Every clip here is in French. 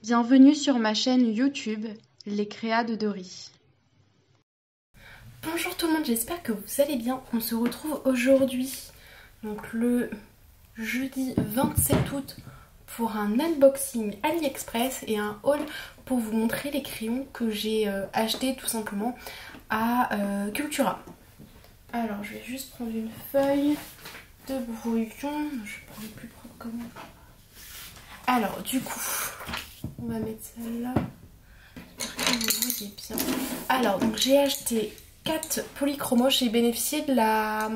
Bienvenue sur ma chaîne YouTube, Les Créas de Dory. Bonjour tout le monde, j'espère que vous allez bien. On se retrouve aujourd'hui, donc le jeudi 27 août, pour un unboxing AliExpress et un haul pour vous montrer les crayons que j'ai achetés tout simplement à Cultura. Alors je vais juste prendre une feuille de brouillon, je vais prendre plus propre comme ça. Alors du coup, on va mettre celle-là. J'espère que vous voyez bien. Alors donc j'ai acheté 4 polychromos, j'ai bénéficié de la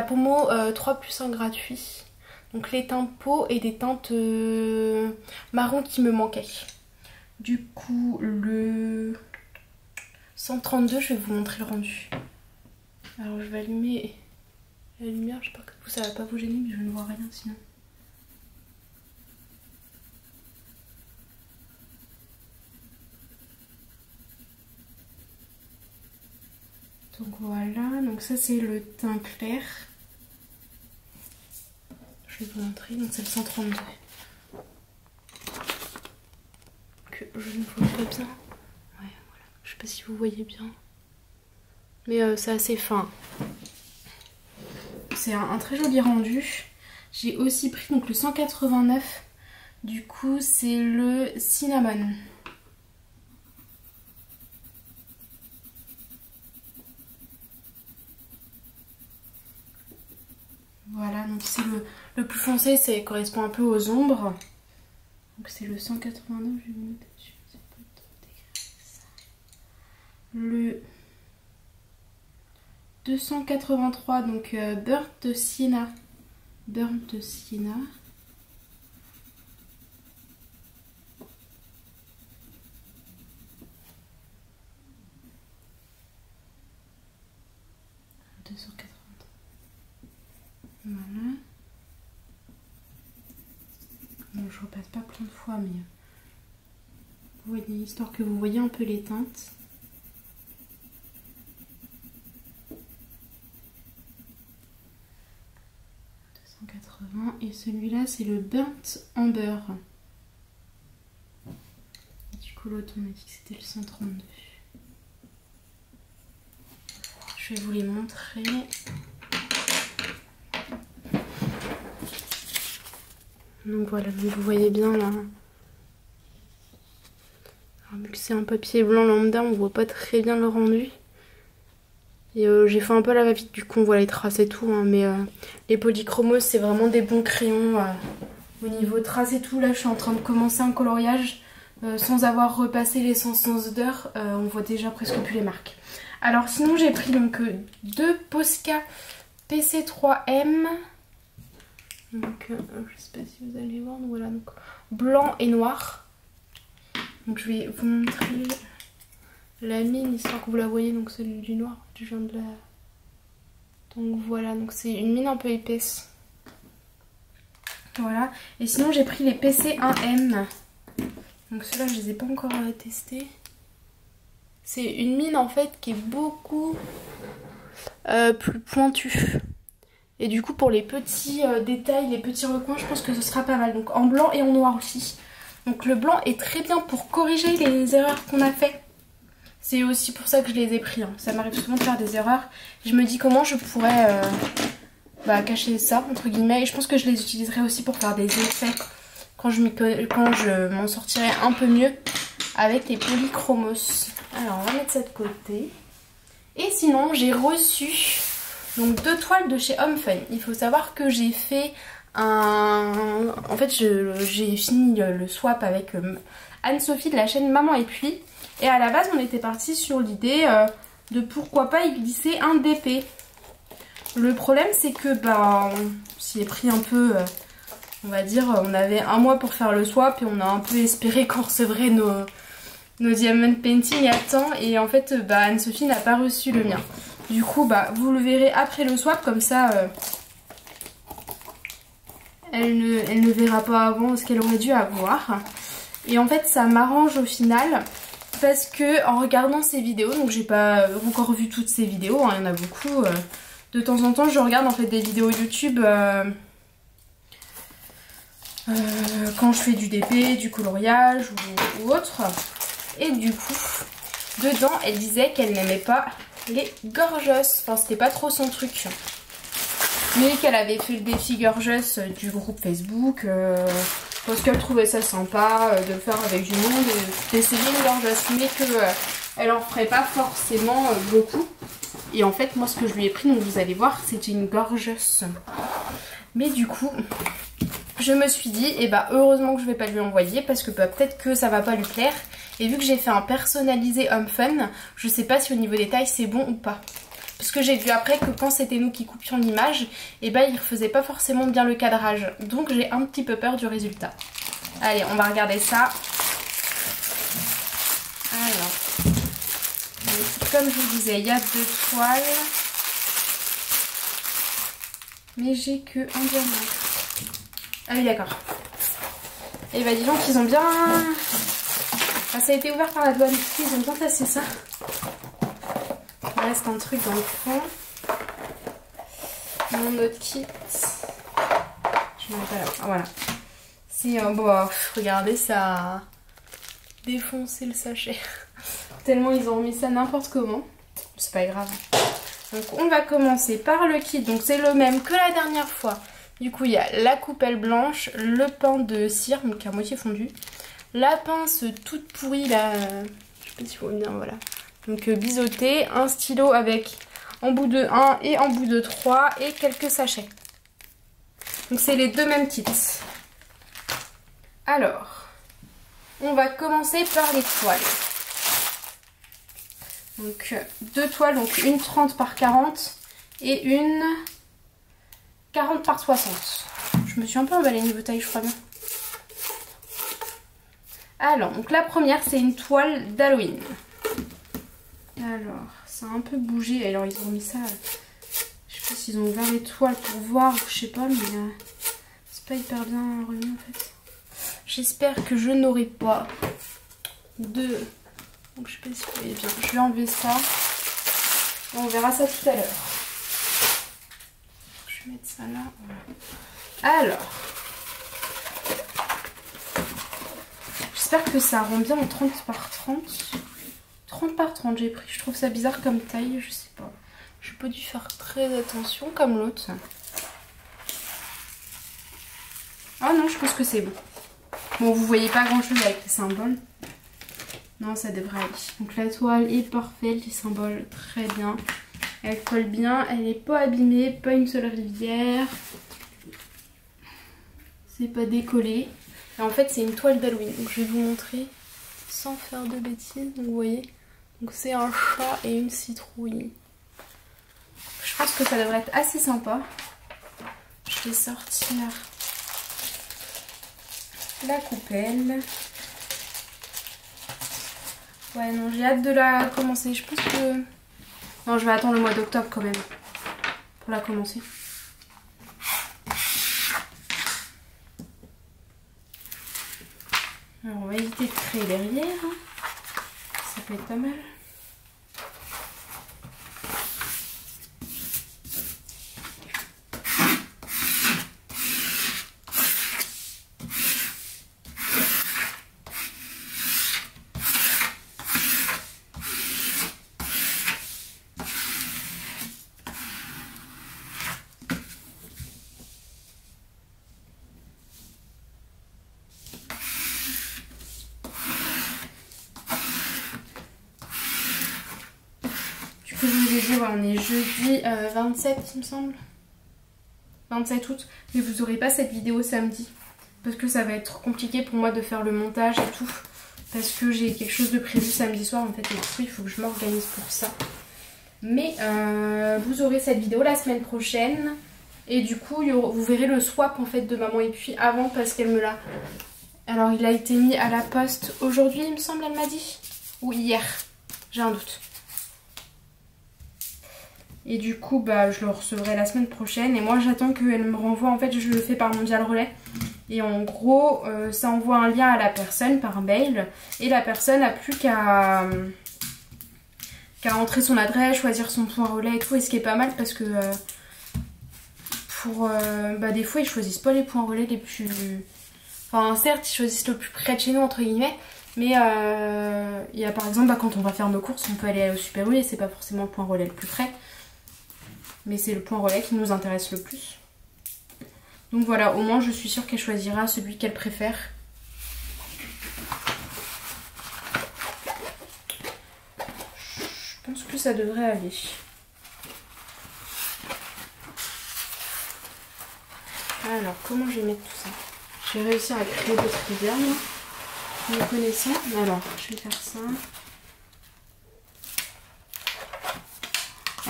promo 3+1 gratuit. Donc les teintes peau et des teintes marron qui me manquaient. Du coup le 132, je vais vous montrer le rendu. Alors je vais allumer la lumière, j'espère que vous ça va pas vous gêner mais je ne vois rien sinon. Donc voilà, donc ça c'est le teint clair. Je vais vous montrer, donc c'est le 132. Que je ne vois pas bien. Ouais, voilà. Je sais pas si vous voyez bien. Mais c'est assez fin. C'est un très joli rendu. J'ai aussi pris donc le 189. Du coup c'est le cinnamon. Voilà, donc c'est le plus foncé, ça correspond un peu aux ombres. Donc c'est le 189, je vais vous mettre dessus. C'est pas trop dégueu ça. Le 283, donc Burnt Sienna. Burnt Sienna. Voilà. Bon, je repasse pas plein de fois, mais vous voyez, histoire que vous voyez un peu les teintes. Et celui-là, c'est le Burnt Amber. Du coup, l'autre, on m'a dit que c'était le 132. Je vais vous les montrer. Donc voilà, vous voyez bien là. Alors, vu que c'est un papier blanc lambda, on voit pas très bien le rendu. Et j'ai fait un peu à la va-vite, du coup on voit les traces et tout. Hein, mais les polychromos, c'est vraiment des bons crayons. Au niveau traces et tout, là je suis en train de commencer un coloriage. Sans avoir repassé les 111 d'heures, on voit déjà presque plus les marques. Alors sinon j'ai pris donc 2 Posca PC3M. Donc je sais pas si vous allez voir, donc voilà, donc blanc et noir. Donc je vais vous montrer la mine histoire que vous la voyez, donc celui du noir, je viens de la... Donc voilà, donc c'est une mine un peu épaisse. Voilà, et sinon j'ai pris les PC1M. Donc ceux-là je les ai pas encore testés. C'est une mine en fait qui est beaucoup plus pointue. Et du coup pour les petits détails, les petits recoins, je pense que ce sera pas mal. Donc en blanc et en noir aussi. Donc le blanc est très bien pour corriger les erreurs qu'on a fait. C'est aussi pour ça que je les ai pris. Hein. Ça m'arrive souvent de faire des erreurs. Je me dis comment je pourrais cacher ça entre guillemets. Et je pense que je les utiliserai aussi pour faire des effets quand je m'en sortirai un peu mieux avec les polychromos. Alors on va mettre ça de côté. Et sinon j'ai reçu donc 2 toiles de chez Home Fun. Il faut savoir que j'ai fait en fait j'ai fini le swap avec Anne-Sophie de la chaîne Maman et Puis. Et à la base on était parti sur l'idée de pourquoi pas y glisser un DP. Le problème c'est que on s'y est pris un peu, on va dire, on avait un mois pour faire le swap et on a un peu espéré qu'on recevrait nos diamond painting à temps. Et en fait Anne-Sophie n'a pas reçu le mien. Du coup vous le verrez après le swap, comme ça elle ne verra pas avant ce qu'elle aurait dû avoir. Et en fait ça m'arrange au final. Parce que en regardant ces vidéos, donc j'ai pas encore vu toutes ces vidéos, hein, il y en a beaucoup. De temps en temps je regarde en fait des vidéos YouTube quand je fais du DP, du coloriage ou autre. Et du coup, dedans, elle disait qu'elle n'aimait pas les gorgeous. Enfin, c'était pas trop son truc. Mais qu'elle avait fait le défi gorgeous du groupe Facebook. Parce qu'elle trouvait ça sympa de le faire avec du monde et d'essayer une gorgeous. Mais qu'elle en ferait pas forcément beaucoup. Et en fait, moi, ce que je lui ai pris, donc vous allez voir, c'était une gorgeous. Mais du coup, je me suis dit, eh ben, heureusement que je vais pas lui envoyer parce que peut-être que ça va pas lui plaire. Et vu que j'ai fait un personnalisé homme fun, je sais pas si au niveau des tailles c'est bon ou pas. Parce que j'ai vu après que quand c'était nous qui coupions l'image, eh ben, il refaisait pas forcément bien le cadrage. Donc j'ai un petit peu peur du résultat. Allez, on va regarder ça. Alors, comme je vous disais, il y a 2 toiles. Mais j'ai que un diamant. Ah oui, d'accord. Et bah dis donc, ils ont bien... Ah, ça a été ouvert par la douane. Ils ont bien tassé ça. Il reste un truc dans le fond. Mon autre kit. Je m'en vais pas là. Ah, voilà. C'est un bon... regardez, ça a défoncé le sachet. Tellement ils ont remis ça n'importe comment. C'est pas grave. Donc on va commencer par le kit. Donc c'est le même que la dernière fois. Du coup il y a la coupelle blanche, le pain de cire, donc à moitié fondu. La pince toute pourrie là. Je sais pas si vous voyez bien, voilà. Donc biseauté, un stylo avec en bout de 1 et en bout de 3 et quelques sachets. Donc c'est les 2 mêmes kits. Alors, on va commencer par les toiles. Donc 2 toiles, donc une 30 par 40 et une 40 par 60. Je me suis un peu emballée niveau taille, je crois bien. Alors, donc la première, c'est une toile d'Halloween. Alors, ça a un peu bougé. Alors, ils ont mis ça... Je sais pas s'ils ont ouvert les toiles pour voir, je sais pas, mais... c'est pas hyper bien remis, en fait. J'espère que je n'aurai pas de... Donc, je sais pas si vous voyez bien. Je vais enlever ça. Et on verra ça tout à l'heure. Je vais mettre ça là. Voilà. Alors... J'espère que ça rend bien en 30 par 30. 30 par 30 j'ai pris. Je trouve ça bizarre comme taille. Je sais pas. J'ai pas dû faire très attention comme l'autre. Ah non, je pense que c'est bon. Bon, vous voyez pas grand chose avec les symboles. Non, ça devrait aller. Donc la toile est parfaite. Les symboles très bien. Elle colle bien. Elle n'est pas abîmée. Pas une seule rivière. C'est pas décollé. Et en fait c'est une toile d'Halloween, donc je vais vous montrer sans faire de bêtises, donc vous voyez. Donc c'est un chat et une citrouille. Je pense que ça devrait être assez sympa. Je vais sortir la coupelle. Ouais non, j'ai hâte de la commencer. Je pense que... Non, je vais attendre le mois d'octobre quand même pour la commencer. Alors on va éviter de créer derrière, ça peut être pas mal. Que je vous ai dit, ouais, on est jeudi 27 il me semble. 27 août. Mais vous n'aurez pas cette vidéo samedi. Parce que ça va être compliqué pour moi de faire le montage et tout. Parce que j'ai quelque chose de prévu samedi soir en fait. Et du coup il faut que je m'organise pour ça. Mais vous aurez cette vidéo la semaine prochaine. Et du coup vous verrez le swap en fait de maman et puis avant parce qu'elle me l'a... Alors il a été mis à la poste aujourd'hui il me semble, elle m'a dit. Ou hier. J'ai un doute. Et du coup, bah, je le recevrai la semaine prochaine. Et moi, j'attends qu'elle me renvoie. En fait, je le fais par Mondial Relais. Et en gros, ça envoie un lien à la personne par mail. Et la personne n'a plus qu'à entrer son adresse, choisir son point relais et tout. Et ce qui est pas mal parce que bah, des fois, ils choisissent pas les points relais les plus Enfin certes ils choisissent le plus près de chez nous entre guillemets. Mais il y a par exemple quand on va faire nos courses on peut aller au Super U et c'est pas forcément le point relais le plus près. Mais c'est le point relais qui nous intéresse le plus. Donc voilà, au moins je suis sûre qu'elle choisira celui qu'elle préfère. Je pense que ça devrait aller. Alors, comment je vais mettre tout ça? Je vais réussir à créer d'autres rivières, me connaissant. Alors, je vais faire ça.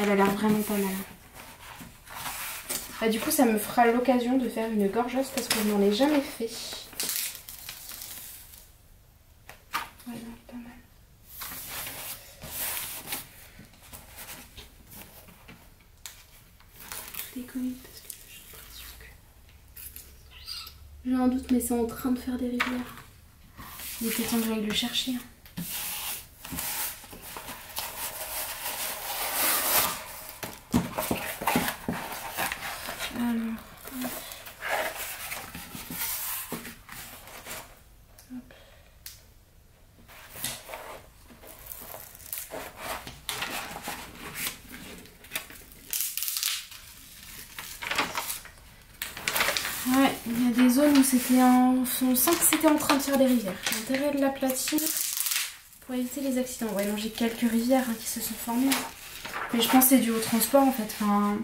Elle a l'air vraiment pas mal. Bah, du coup, ça me fera l'occasion de faire une gorgeuse parce que je n'en ai jamais fait. Voilà, pas mal. Je déconne parce que j'ai l'impression que... J'ai un doute, mais c'est en train de faire des rivières. Il était temps que j'aille le chercher. Alors... Ouais, il y a des zones où c'était on sent que c'était en train de faire des rivières. J'ai intérêt de l'aplatir pour éviter les accidents. Ouais, non, j'ai quelques rivières qui se sont formées. Mais je pense que c'est dû au transport en fait. Enfin,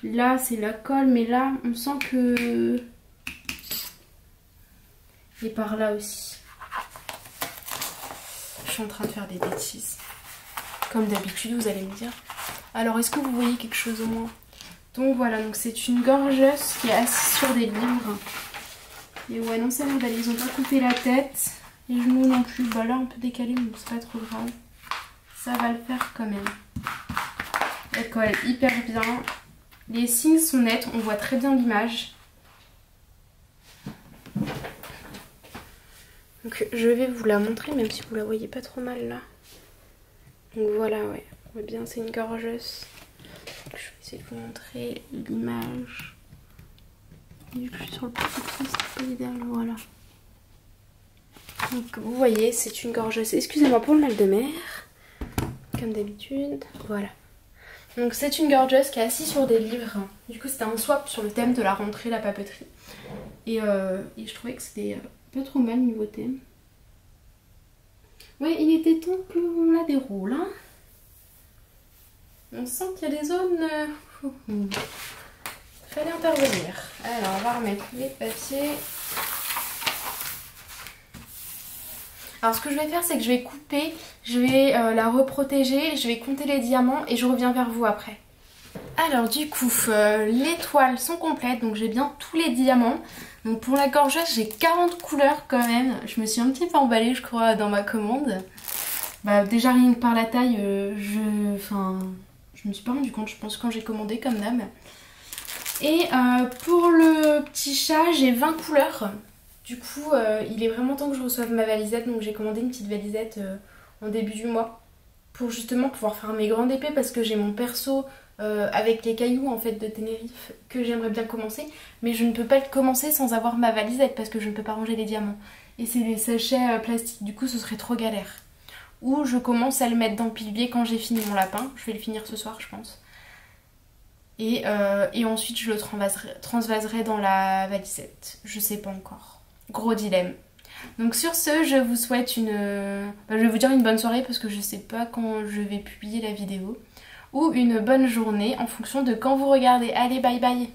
là, c'est la colle, mais là, on sent que... Et par là aussi. Je suis en train de faire des bêtises. Comme d'habitude, vous allez me dire. Alors, est-ce que vous voyez quelque chose au moins? Donc voilà, donc c'est une gorgeuse qui est assise sur des livres. Et ouais, non, ça va, ils ont pas coupé la tête. Les genoux non plus. Bah là, un peu décalé, mais c'est pas trop grave. Ça va le faire quand même. Elle colle hyper bien. Les signes sont nets, on voit très bien l'image. Donc je vais vous la montrer, même si vous la voyez pas trop mal là. Donc voilà, ouais, on voit bien, c'est une gorgeuse. Je vais essayer de vous montrer l'image. Je suis sur le petit truc, c'est pas idéal, voilà. Donc vous voyez, c'est une gorgeuse. Excusez-moi pour le mal de mer, comme d'habitude. Voilà. Donc c'est une gorgeuse qui est assise sur des livres. Du coup c'était un swap sur le thème de la rentrée, la papeterie. Et je trouvais que c'était pas trop mal niveau thème. Ouais, il était temps qu'on la déroule, hein. On sent qu'il y a des zones... Fallait intervenir. Alors, on va remettre les papiers. Alors, ce que je vais faire, c'est que je vais couper, je vais la reprotéger, je vais compter les diamants et je reviens vers vous après. Alors, du coup, les toiles sont complètes, donc j'ai bien tous les diamants. Donc, pour la gorgeuse, j'ai 40 couleurs quand même. Je me suis un petit peu emballée, je crois, dans ma commande. Bah, déjà, rien que par la taille, je me suis pas rendu compte, je pense, quand j'ai commandé comme d'hab. Et pour le petit chat, j'ai 20 couleurs. Du coup, il est vraiment temps que je reçoive ma valisette. Donc j'ai commandé une petite valisette en début du mois. Pour justement pouvoir faire mes grandes épées. Parce que j'ai mon perso avec les cailloux en fait de Tenerife que j'aimerais bien commencer. Mais je ne peux pas le commencer sans avoir ma valisette. Parce que je ne peux pas ranger les diamants. Et c'est des sachets plastiques. Du coup, ce serait trop galère. Ou je commence à le mettre dans le pilier quand j'ai fini mon lapin. Je vais le finir ce soir, je pense. Et ensuite je le transvaserai dans la valisette. Je sais pas encore. Gros dilemme. Donc sur ce, je vous souhaite une... je vais vous dire une bonne soirée parce que je sais pas quand je vais publier la vidéo. Ou une bonne journée en fonction de quand vous regardez. Allez, bye bye!